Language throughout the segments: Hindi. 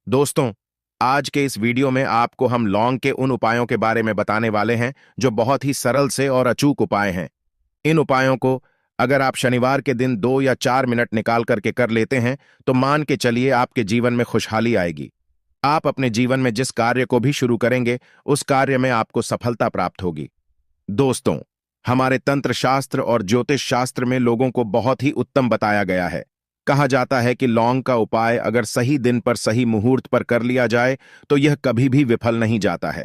दोस्तों, आज के इस वीडियो में आपको हम लौंग के उन उपायों के बारे में बताने वाले हैं जो बहुत ही सरल से और अचूक उपाय हैं। इन उपायों को अगर आप शनिवार के दिन 2 या 4 मिनट निकाल करके कर लेते हैं तो मान के चलिए आपके जीवन में खुशहाली आएगी। आप अपने जीवन में जिस कार्य को भी शुरू करेंगे उस कार्य में आपको सफलता प्राप्त होगी। दोस्तों, हमारे तंत्र शास्त्र और ज्योतिष शास्त्र में लोगों को बहुत ही उत्तम बताया गया है। कहा जाता है कि लौंग का उपाय अगर सही दिन पर सही मुहूर्त पर कर लिया जाए तो यह कभी भी विफल नहीं जाता है।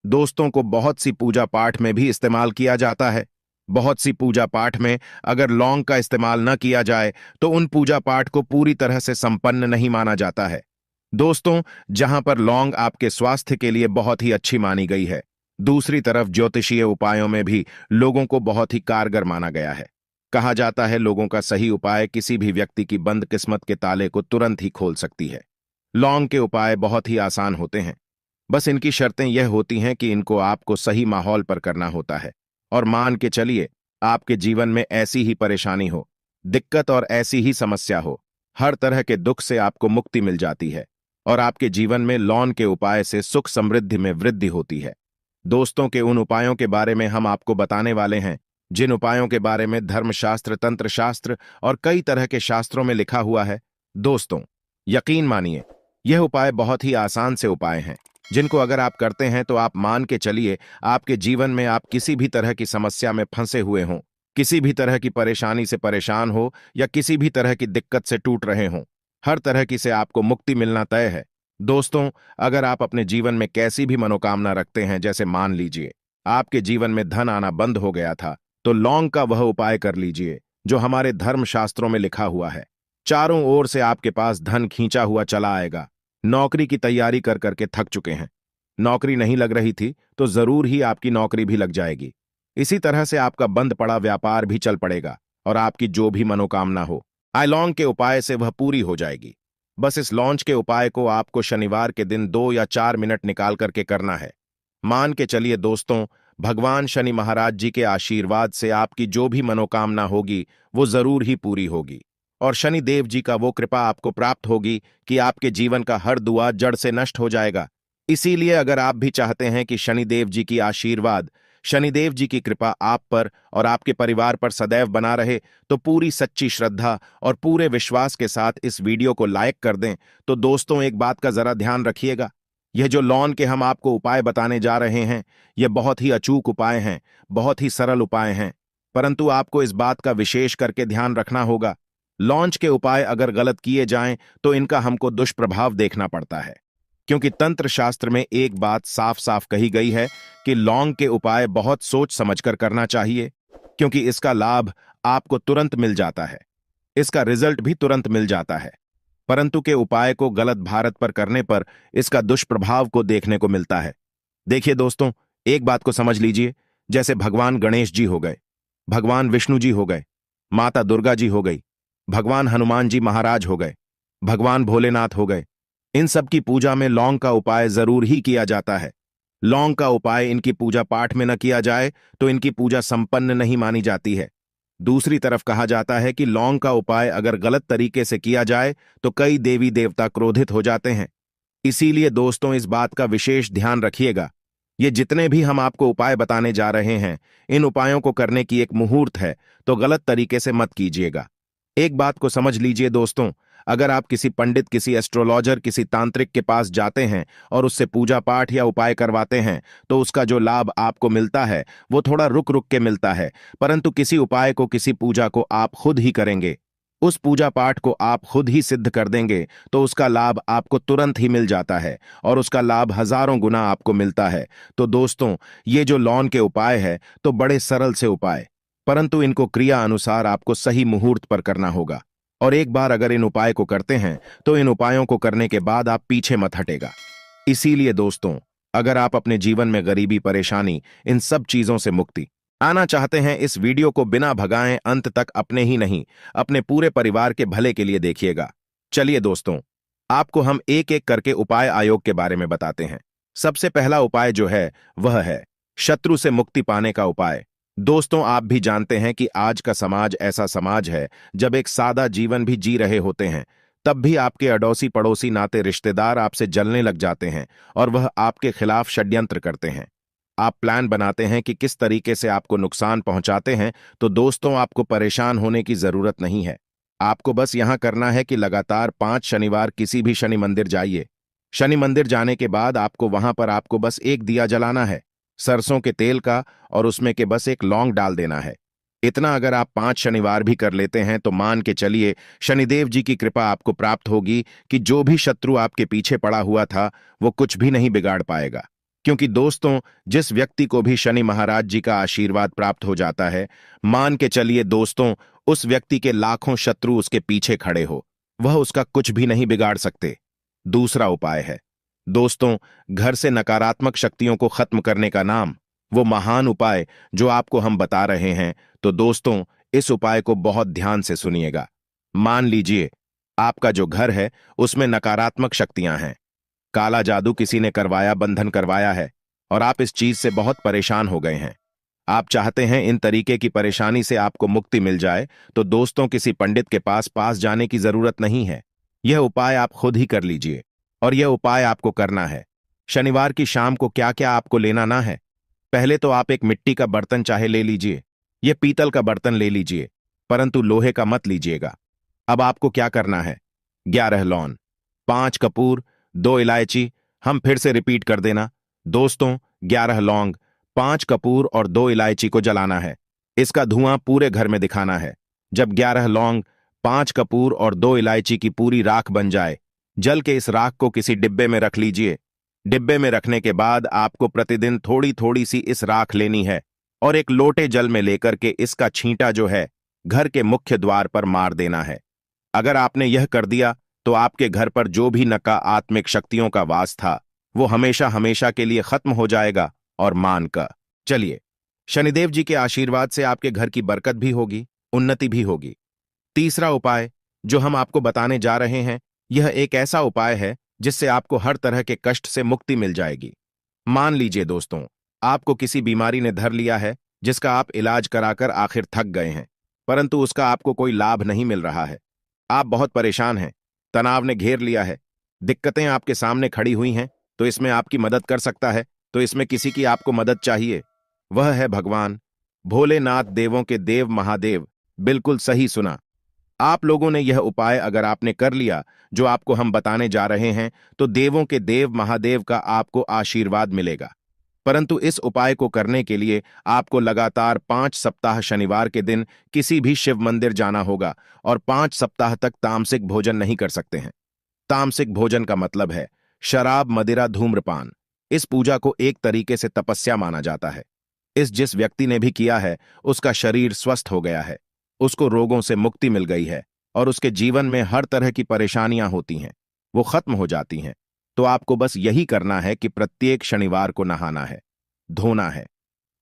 दोस्तों को बहुत सी पूजा पाठ में भी इस्तेमाल किया जाता है। बहुत सी पूजा पाठ में अगर लौंग का इस्तेमाल न किया जाए तो उन पूजा पाठ को पूरी तरह से संपन्न नहीं माना जाता है। दोस्तों, जहां पर लौंग आपके स्वास्थ्य के लिए बहुत ही अच्छी मानी गई है, दूसरी तरफ ज्योतिषीय उपायों में भी लोगों को बहुत ही कारगर माना गया है। कहा जाता है लोगों का सही उपाय किसी भी व्यक्ति की बंद किस्मत के ताले को तुरंत ही खोल सकती है। लौंग के उपाय बहुत ही आसान होते हैं। बस इनकी शर्तें यह होती हैं कि इनको आपको सही माहौल पर करना होता है। और मान के चलिए आपके जीवन में ऐसी ही परेशानी हो, दिक्कत और ऐसी ही समस्या हो, हर तरह के दुख से आपको मुक्ति मिल जाती है और आपके जीवन में लौंग के उपाय से सुख समृद्धि में वृद्धि होती है। दोस्तों के उन उपायों के बारे में हम आपको बताने वाले हैं जिन उपायों के बारे में धर्मशास्त्र, तंत्र शास्त्र और कई तरह के शास्त्रों में लिखा हुआ है। दोस्तों, यकीन मानिए यह उपाय बहुत ही आसान से उपाय हैं जिनको अगर आप करते हैं तो आप मान के चलिए आपके जीवन में आप किसी भी तरह की समस्या में फंसे हुए हों, किसी भी तरह की परेशानी से परेशान हो या किसी भी तरह की दिक्कत से टूट रहे हों, हर तरह की से आपको मुक्ति मिलना तय है। दोस्तों, अगर आप अपने जीवन में कैसी भी मनोकामना रखते हैं, जैसे मान लीजिए आपके जीवन में धन आना बंद हो गया था, तो लौंग का वह उपाय कर लीजिए जो हमारे धर्म शास्त्रों में लिखा हुआ है। चारों ओर से आपके पास धन खींचा हुआ चला आएगा। नौकरी की तैयारी कर करके थक चुके हैं, नौकरी नहीं लग रही थी तो जरूर ही आपकी नौकरी भी लग जाएगी। इसी तरह से आपका बंद पड़ा व्यापार भी चल पड़ेगा और आपकी जो भी मनोकामना हो आई लौंग के उपाय से वह पूरी हो जाएगी। बस इस लॉन्च के उपाय को आपको शनिवार के दिन 2 या 4 मिनट निकाल करके करना है। मान के चलिए दोस्तों, भगवान शनि महाराज जी के आशीर्वाद से आपकी जो भी मनोकामना होगी वो जरूर ही पूरी होगी और शनि देव जी का वो कृपा आपको प्राप्त होगी कि आपके जीवन का हर दुआ जड़ से नष्ट हो जाएगा। इसीलिए अगर आप भी चाहते हैं कि शनिदेव जी की आशीर्वाद, शनिदेव जी की कृपा आप पर और आपके परिवार पर सदैव बना रहे, तो पूरी सच्ची श्रद्धा और पूरे विश्वास के साथ इस वीडियो को लाइक कर दें। तो दोस्तों, एक बात का जरा ध्यान रखिएगा, यह जो लौंग के हम आपको उपाय बताने जा रहे हैं यह बहुत ही अचूक उपाय हैं, बहुत ही सरल उपाय हैं, परंतु आपको इस बात का विशेष करके ध्यान रखना होगा। लॉन्च के उपाय अगर गलत किए जाएं तो इनका हमको दुष्प्रभाव देखना पड़ता है, क्योंकि तंत्र शास्त्र में एक बात साफ साफ कही गई है कि लौंग के उपाय बहुत सोच समझकर करना चाहिए, क्योंकि इसका लाभ आपको तुरंत मिल जाता है, इसका रिजल्ट भी तुरंत मिल जाता है, परंतु के उपाय को गलत भारत पर करने पर इसका दुष्प्रभाव को देखने को मिलता है। देखिए दोस्तों, एक बात को समझ लीजिए, जैसे भगवान गणेश जी हो गए, भगवान विष्णु जी हो गए, माता दुर्गा जी हो गई, भगवान हनुमान जी महाराज हो गए, भगवान भोलेनाथ हो गए, इन सब की पूजा में लौंग का उपाय जरूर ही किया जाता है। लौंग का उपाय इनकी पूजा पाठ में न किया जाए तो इनकी पूजा संपन्न नहीं मानी जाती है। दूसरी तरफ कहा जाता है कि लौंग का उपाय अगर गलत तरीके से किया जाए तो कई देवी देवता क्रोधित हो जाते हैं। इसीलिए दोस्तों, इस बात का विशेष ध्यान रखिएगा। ये जितने भी हम आपको उपाय बताने जा रहे हैं, इन उपायों को करने की एक मुहूर्त है, तो गलत तरीके से मत कीजिएगा। एक बात को समझ लीजिए दोस्तों, अगर आप किसी पंडित, किसी एस्ट्रोलॉजर, किसी तांत्रिक के पास जाते हैं और उससे पूजा पाठ या उपाय करवाते हैं तो उसका जो लाभ आपको मिलता है वो थोड़ा रुक रुक के मिलता है, परंतु किसी उपाय को, किसी पूजा को आप खुद ही करेंगे, उस पूजा पाठ को आप खुद ही सिद्ध कर देंगे तो उसका लाभ आपको तुरंत ही मिल जाता है और उसका लाभ हजारों गुना आपको मिलता है। तो दोस्तों, ये जो लौंग के उपाय है तो बड़े सरल से उपाय, परंतु इनको क्रिया अनुसार आपको सही मुहूर्त पर करना होगा। और एक बार अगर इन उपाय को करते हैं तो इन उपायों को करने के बाद आप पीछे मत हटेगा। इसीलिए दोस्तों, अगर आप अपने जीवन में गरीबी, परेशानी, इन सब चीजों से मुक्ति आना चाहते हैं, इस वीडियो को बिना भगाएं अंत तक अपने ही नहीं, अपने पूरे परिवार के भले के लिए देखिएगा। चलिए दोस्तों, आपको हम एक एक करके उपाय आयोग के बारे में बताते हैं। सबसे पहला उपाय जो है वह है शत्रु से मुक्ति पाने का उपाय। दोस्तों, आप भी जानते हैं कि आज का समाज ऐसा समाज है जब एक सादा जीवन भी जी रहे होते हैं तब भी आपके अड़ोसी पड़ोसी नाते रिश्तेदार आपसे जलने लग जाते हैं और वह आपके खिलाफ षड्यंत्र करते हैं। आप प्लान बनाते हैं कि किस तरीके से आपको नुकसान पहुंचाते हैं, तो दोस्तों आपको परेशान होने की जरूरत नहीं है। आपको बस यहां करना है कि लगातार 5 शनिवार किसी भी शनि मंदिर जाइए। शनि मंदिर जाने के बाद आपको वहां पर आपको बस एक दिया जलाना है, सरसों के तेल का, और उसमें के बस एक लौंग डाल देना है। इतना अगर आप 5 शनिवार भी कर लेते हैं तो मान के चलिए शनिदेव जी की कृपा आपको प्राप्त होगी कि जो भी शत्रु आपके पीछे पड़ा हुआ था वो कुछ भी नहीं बिगाड़ पाएगा। क्योंकि दोस्तों, जिस व्यक्ति को भी शनि महाराज जी का आशीर्वाद प्राप्त हो जाता है, मान के चलिए दोस्तों, उस व्यक्ति के लाखों शत्रु उसके पीछे खड़े हो, वह उसका कुछ भी नहीं बिगाड़ सकते। दूसरा उपाय है दोस्तों, घर से नकारात्मक शक्तियों को खत्म करने का नाम, वो महान उपाय जो आपको हम बता रहे हैं। तो दोस्तों, इस उपाय को बहुत ध्यान से सुनिएगा। मान लीजिए आपका जो घर है उसमें नकारात्मक शक्तियां हैं, काला जादू किसी ने करवाया, बंधन करवाया है, और आप इस चीज से बहुत परेशान हो गए हैं। आप चाहते हैं इन तरीके की परेशानी से आपको मुक्ति मिल जाए, तो दोस्तों किसी पंडित के पास जाने की जरूरत नहीं है। यह उपाय आप खुद ही कर लीजिए, और यह उपाय आपको करना है। शनिवार की शाम को क्या क्या आपको लेना ना है, पहले तो आप एक मिट्टी का बर्तन चाहे ले लीजिए, यह पीतल का बर्तन ले लीजिए, परंतु लोहे का मत लीजिएगा। अब आपको क्या करना है, 11 लौंग, 5 कपूर, 2 इलायची। हम फिर से रिपीट कर देना दोस्तों, 11 लौंग, 5 कपूर और 2 इलायची को जलाना है। इसका धुआं पूरे घर में दिखाना है। जब 11 लौंग, 5 कपूर और 2 इलायची की पूरी राख बन जाए, जल के इस राख को किसी डिब्बे में रख लीजिए। डिब्बे में रखने के बाद आपको प्रतिदिन थोड़ी थोड़ी सी इस राख लेनी है और एक लोटे जल में लेकर के इसका छींटा जो है घर के मुख्य द्वार पर मार देना है। अगर आपने यह कर दिया तो आपके घर पर जो भी नकारात्मक शक्तियों का वास था वो हमेशा हमेशा के लिए खत्म हो जाएगा। और मान का चलिए, शनिदेव जी के आशीर्वाद से आपके घर की बरकत भी होगी, उन्नति भी होगी। तीसरा उपाय जो हम आपको बताने जा रहे हैं, यह एक ऐसा उपाय है जिससे आपको हर तरह के कष्ट से मुक्ति मिल जाएगी। मान लीजिए दोस्तों, आपको किसी बीमारी ने धर लिया है जिसका आप इलाज कराकर आखिर थक गए हैं, परंतु उसका आपको कोई लाभ नहीं मिल रहा है। आप बहुत परेशान हैं, तनाव ने घेर लिया है, दिक्कतें आपके सामने खड़ी हुई हैं, तो इसमें आपकी मदद कर सकता है। तो इसमें किसी की आपको मदद चाहिए, वह है भगवान भोलेनाथ, देवों के देव महादेव। बिल्कुल सही सुना। आप लोगों ने यह उपाय अगर आपने कर लिया जो आपको हम बताने जा रहे हैं, तो देवों के देव महादेव का आपको आशीर्वाद मिलेगा। परंतु इस उपाय को करने के लिए आपको लगातार 5 सप्ताह शनिवार के दिन किसी भी शिव मंदिर जाना होगा और 5 सप्ताह तक तामसिक भोजन नहीं कर सकते हैं। तामसिक भोजन का मतलब है शराब, मदिरा, धूम्रपान। इस पूजा को एक तरीके से तपस्या माना जाता है। जिस व्यक्ति ने भी किया है उसका शरीर स्वस्थ हो गया है, उसको रोगों से मुक्ति मिल गई है और उसके जीवन में हर तरह की परेशानियां होती हैं वो खत्म हो जाती हैं। तो आपको बस यही करना है कि प्रत्येक शनिवार को नहाना है, धोना है।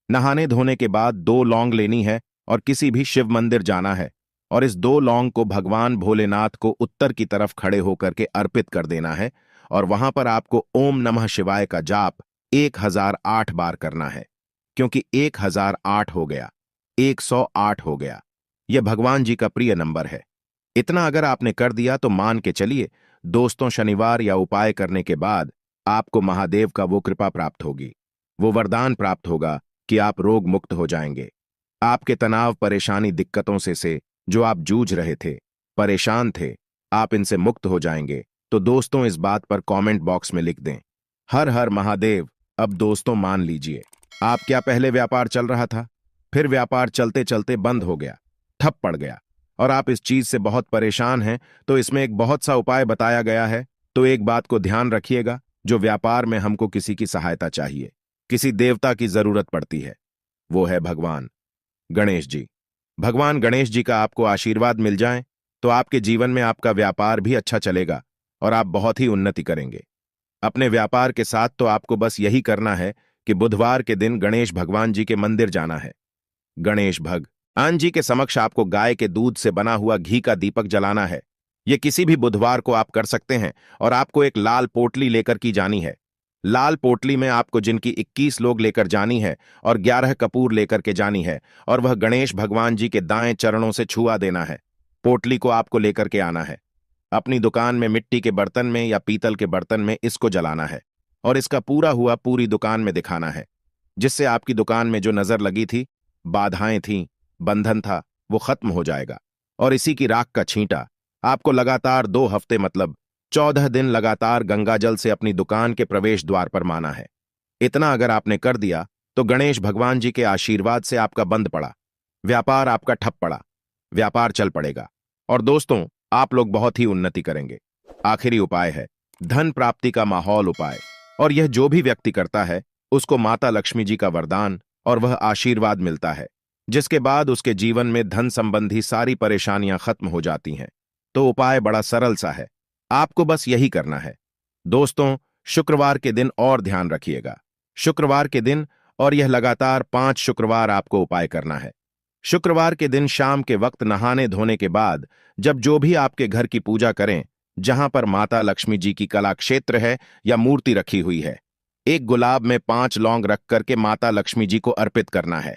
नहाने धोने के बाद 2 लौंग लेनी है और किसी भी शिव मंदिर जाना है और इस 2 लौंग को भगवान भोलेनाथ को उत्तर की तरफ खड़े होकर के अर्पित कर देना है और वहां पर आपको ओम नमः शिवाय का जाप 1008 बार करना है। क्योंकि 1008 हो गया, 108 हो गया, यह भगवान जी का प्रिय नंबर है। इतना अगर आपने कर दिया तो मान के चलिए दोस्तों, शनिवार या उपाय करने के बाद आपको महादेव का वो कृपा प्राप्त होगी, वो वरदान प्राप्त होगा कि आप रोग मुक्त हो जाएंगे। आपके तनाव, परेशानी, दिक्कतों से जो आप जूझ रहे थे, परेशान थे, आप इनसे मुक्त हो जाएंगे। तो दोस्तों, इस बात पर कमेंट बॉक्स में लिख दें, हर हर महादेव। अब दोस्तों मान लीजिए, आप क्या पहले व्यापार चल रहा था, फिर व्यापार चलते चलते बंद हो गया, ठप पड़ गया और आप इस चीज से बहुत परेशान हैं, तो इसमें एक बहुत सा उपाय बताया गया है। तो एक बात को ध्यान रखिएगा, जो व्यापार में हमको किसी की सहायता चाहिए, किसी देवता की जरूरत पड़ती है, वो है भगवान गणेश जी। भगवान गणेश जी का आपको आशीर्वाद मिल जाए तो आपके जीवन में आपका व्यापार भी अच्छा चलेगा और आप बहुत ही उन्नति करेंगे। अपने व्यापार के साथ तो आपको बस यही करना है कि बुधवार के दिन गणेश भगवान जी के मंदिर जाना है। गणेश भगवान जी के समक्ष आपको गाय के दूध से बना हुआ घी का दीपक जलाना है। यह किसी भी बुधवार को आप कर सकते हैं और आपको एक लाल पोटली लेकर की जानी है। लाल पोटली में आपको जिनकी 21 लोग लेकर जानी है और 11 कपूर लेकर के जानी है और वह गणेश भगवान जी के दाएं चरणों से छुआ देना है। पोटली को आपको लेकर के आना है। अपनी दुकान में मिट्टी के बर्तन में या पीतल के बर्तन में इसको जलाना है और इसका पूरा हुआ पूरी दुकान में दिखाना है, जिससे आपकी दुकान में जो नजर लगी थी, बाधाएं थीं, बंधन था, वो खत्म हो जाएगा। और इसी की राख का छींटा आपको लगातार 2 हफ्ते मतलब 14 दिन लगातार गंगाजल से अपनी दुकान के प्रवेश द्वार पर माना है। इतना अगर आपने कर दिया तो गणेश भगवान जी के आशीर्वाद से आपका बंद पड़ा व्यापार आपका ठप पड़ा व्यापार चल पड़ेगा और दोस्तों आप लोग बहुत ही उन्नति करेंगे। आखिरी उपाय है धन प्राप्ति का माहौल उपाय, और यह जो भी व्यक्ति करता है उसको माता लक्ष्मी जी का वरदान और वह आशीर्वाद मिलता है, जिसके बाद उसके जीवन में धन संबंधी सारी परेशानियां खत्म हो जाती हैं। तो उपाय बड़ा सरल सा है, आपको बस यही करना है। दोस्तों, शुक्रवार के दिन और ध्यान रखिएगा, शुक्रवार के दिन और यह लगातार 5 शुक्रवार आपको उपाय करना है। शुक्रवार के दिन शाम के वक्त नहाने धोने के बाद जब जो भी आपके घर की पूजा करें, जहां पर माता लक्ष्मी जी की कला क्षेत्र है या मूर्ति रखी हुई है, एक गुलाब में 5 लौंग रख करके माता लक्ष्मी जी को अर्पित करना है।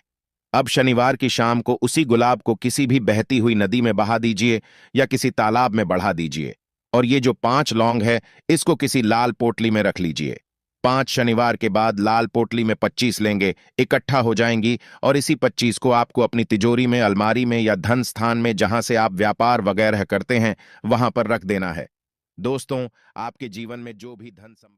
अब शनिवार की शाम को उसी गुलाब को किसी भी बहती हुई नदी में बहा दीजिए या किसी तालाब में बढ़ा दीजिए, और ये जो 5 लौंग है इसको किसी लाल पोटली में रख लीजिए। 5 शनिवार के बाद लाल पोटली में 25 लेंगे, इकट्ठा हो जाएंगी, और इसी 25 को आपको अपनी तिजोरी में, अलमारी में या धन स्थान में जहां से आप व्यापार वगैरह करते हैं वहां पर रख देना है। दोस्तों, आपके जीवन में जो भी धन संबंध